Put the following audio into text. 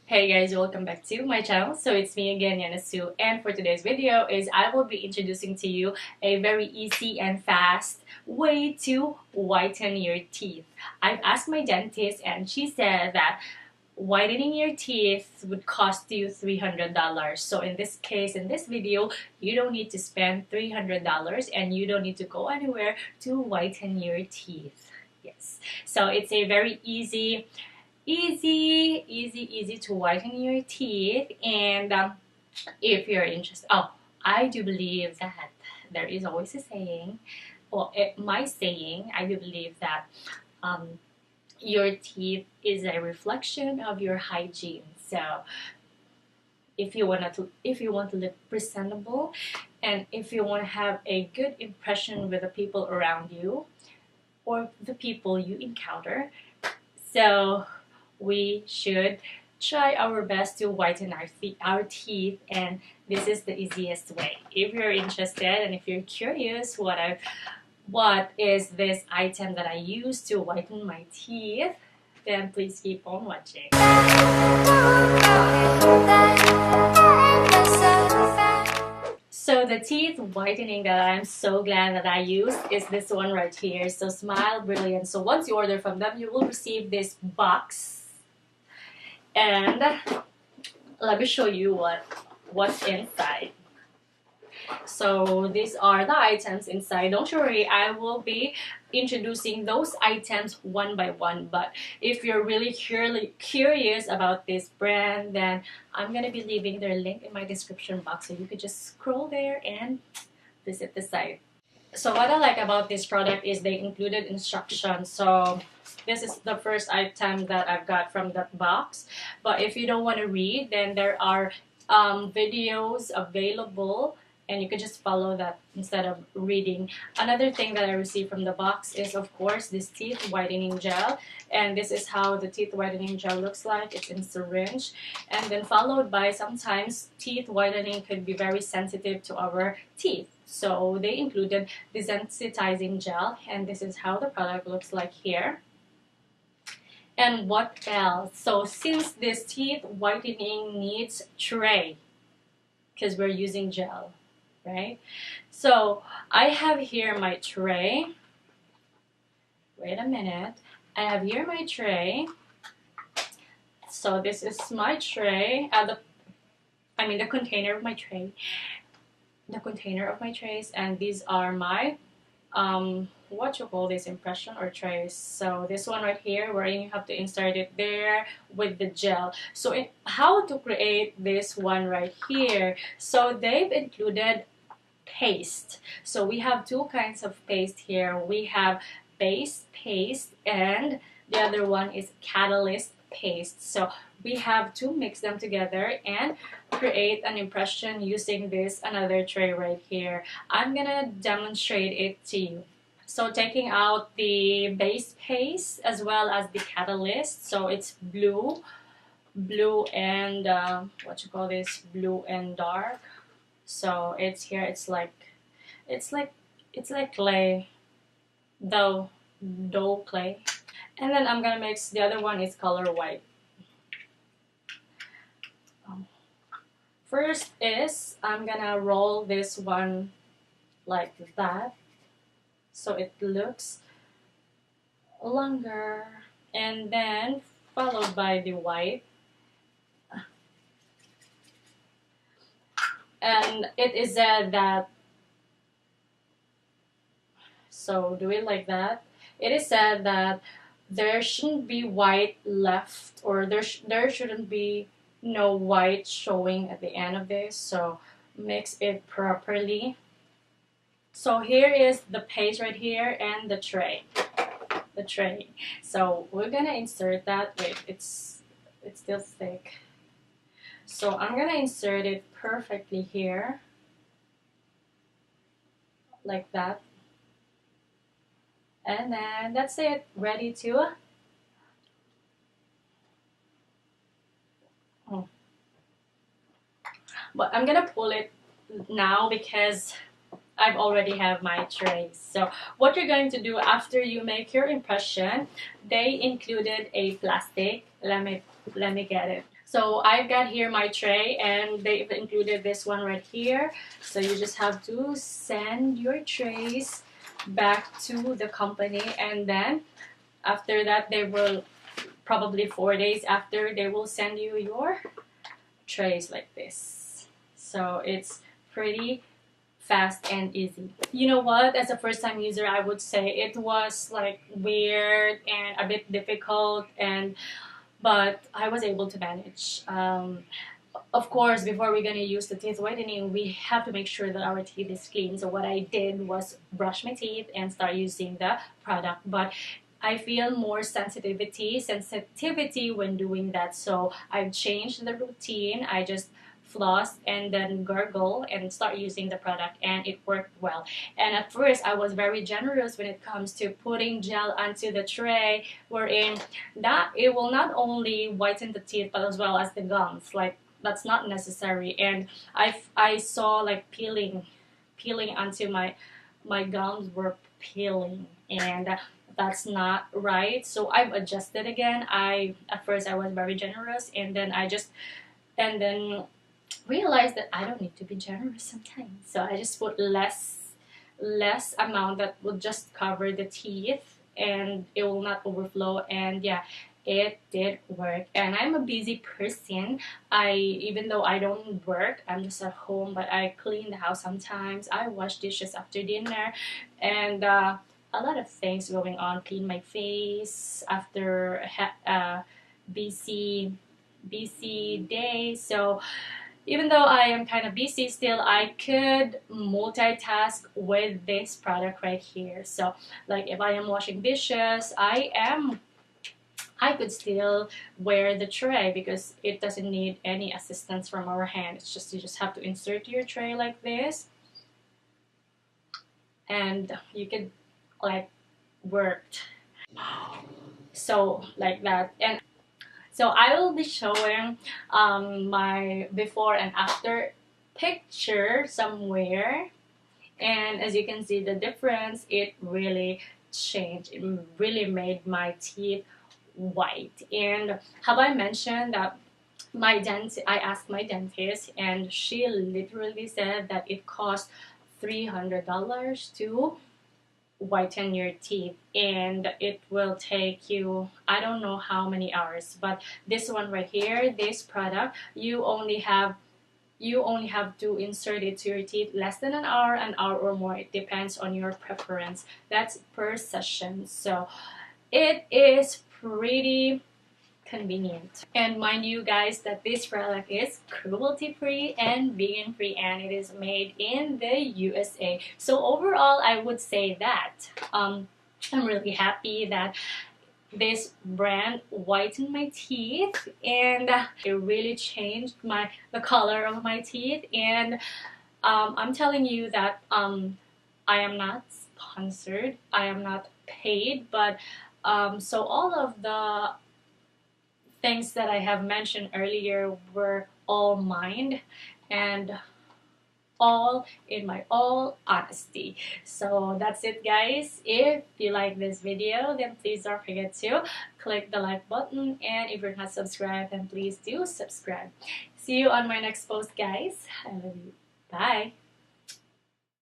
Hey guys, welcome back to my channel. So it's me again, Yana, and for today's video is I will be introducing to you a very easy and fast way to whiten your teeth. I've asked my dentist and she said that whitening your teeth would cost you $300. So in this case, in this video, you don't need to spend $300 and you don't need to go anywhere to whiten your teeth. Yes, so it's a very easy to whiten your teeth. And if you're interested, I do believe that there is always a saying, or my saying, I do believe that your teeth is a reflection of your hygiene. So if you want to look presentable, and if you want to have a good impression with the people around you or the people you encounter, so we should try our best to whiten our teeth, and this is the easiest way. If you're interested and if you're curious what is this item that I use to whiten my teeth, then please keep on watching. So the teeth whitening that I'm so glad that I use is this one right here. So Smile Brilliant. So once you order from them, you will receive this box. And let me show you what's inside. So these are the items inside. Don't worry, I will be introducing those items one by one. But if you're really curious about this brand, then I'm going to be leaving their link in my description box. So you could just scroll there and visit the site. So what I like about this product is they included instructions. So this is the first item that I've got from that box. But if you don't want to read, then there are videos available, and you can just follow that instead of reading. Another thing that I received from the box is, of course, this teeth whitening gel. And this is how the teeth whitening gel looks like. It's in syringe. And then followed by, sometimes teeth whitening could be very sensitive to our teeth. So they included desensitizing gel, and this is how the product looks like here. And what else? So since this teeth whitening needs tray, because we're using gel, right? So I have here my tray. Wait a minute. I have here my tray. So this is my tray. The container of my tray. The container of my trays, and these are my what you call this, impression or trays. So this one right here, wherein you have to insert it there with the gel. So how to create this one right here, so they've included paste. So we have two kinds of paste here. We have base paste and the other one is catalyst paste. So we have to mix them together and create an impression using this another tray right here. I'm gonna demonstrate it to you. So taking out the base paste as well as the catalyst. So it's blue and what you call this, blue and dark. So it's here. It's like clay, dough clay. And then I'm gonna mix. The other one is color white. First is I'm gonna roll this one like that, so it looks longer, and then followed by the white. And it is said that, so do it like that. It is said that there shouldn't be white left, or there shouldn't be no white showing at the end of this. So mix it properly. So here is the paste right here and the tray. So we're gonna insert that. Wait, it's still thick. So I'm gonna insert it perfectly here, like that. And then that's it, ready to but I'm gonna pull it now because I've already have my trays. So what you're going to do after you make your impression, they included a plastic. Let me get it. So I've got here my tray, and they've included this one right here. So you just have to send your trays back to the company, and then after that they will, probably 4 days after, they will send you your trays like this. So it's pretty fast and easy. You know what, as a first time user, I would say it was like weird and a bit difficult, and but I was able to manage. Of course, before we're gonna use the teeth whitening, we have to make sure that our teeth is clean. So what I did was brush my teeth and start using the product. But I feel more sensitivity when doing that. So I've changed the routine. I just floss and then gargle and start using the product, and it worked well. And at first I was very generous when it comes to putting gel onto the tray, wherein that it will not only whiten the teeth but as well as the gums. Like, that's not necessary, and I saw like peeling onto my gums were peeling, and that's not right. So I've adjusted again. At first I was very generous, and then realized that I don't need to be generous sometimes. So I just put less amount that will just cover the teeth, and it will not overflow. And yeah, it did work. And I'm a busy person. Even though I don't work, I'm just at home, but I clean the house sometimes. I wash dishes after dinner, and a lot of things going on. Clean my face after busy day. So even though I am kind of busy, still I could multitask with this product right here. So like if I am washing dishes, I could still wear the tray because it doesn't need any assistance from our hand. It's just, you just have to insert your tray like this, and you could like work. So like that. And so I will be showing my before and after picture somewhere, and as you can see the difference, it really changed. It really made my teeth white. And have I mentioned that I asked my dentist, and she literally said that it cost $300 to whiten your teeth, and it will take you, I don't know how many hours. But this one right here, this product, you only have to insert it to your teeth less than an hour or more. It depends on your preference. That's per session. So it is pretty convenient. And mind you guys that this product is cruelty free and vegan free, and it is made in the USA. So overall, I would say that I'm really happy that this brand whitened my teeth, and it really changed the color of my teeth. And I'm telling you that I am not sponsored, I am not paid, but so all of the things that I have mentioned earlier were all mine, and all in my all honesty. So that's it, guys. If you like this video, then please don't forget to click the like button, and if you're not subscribed, then please do subscribe. See you on my next post, guys. I love you. Bye.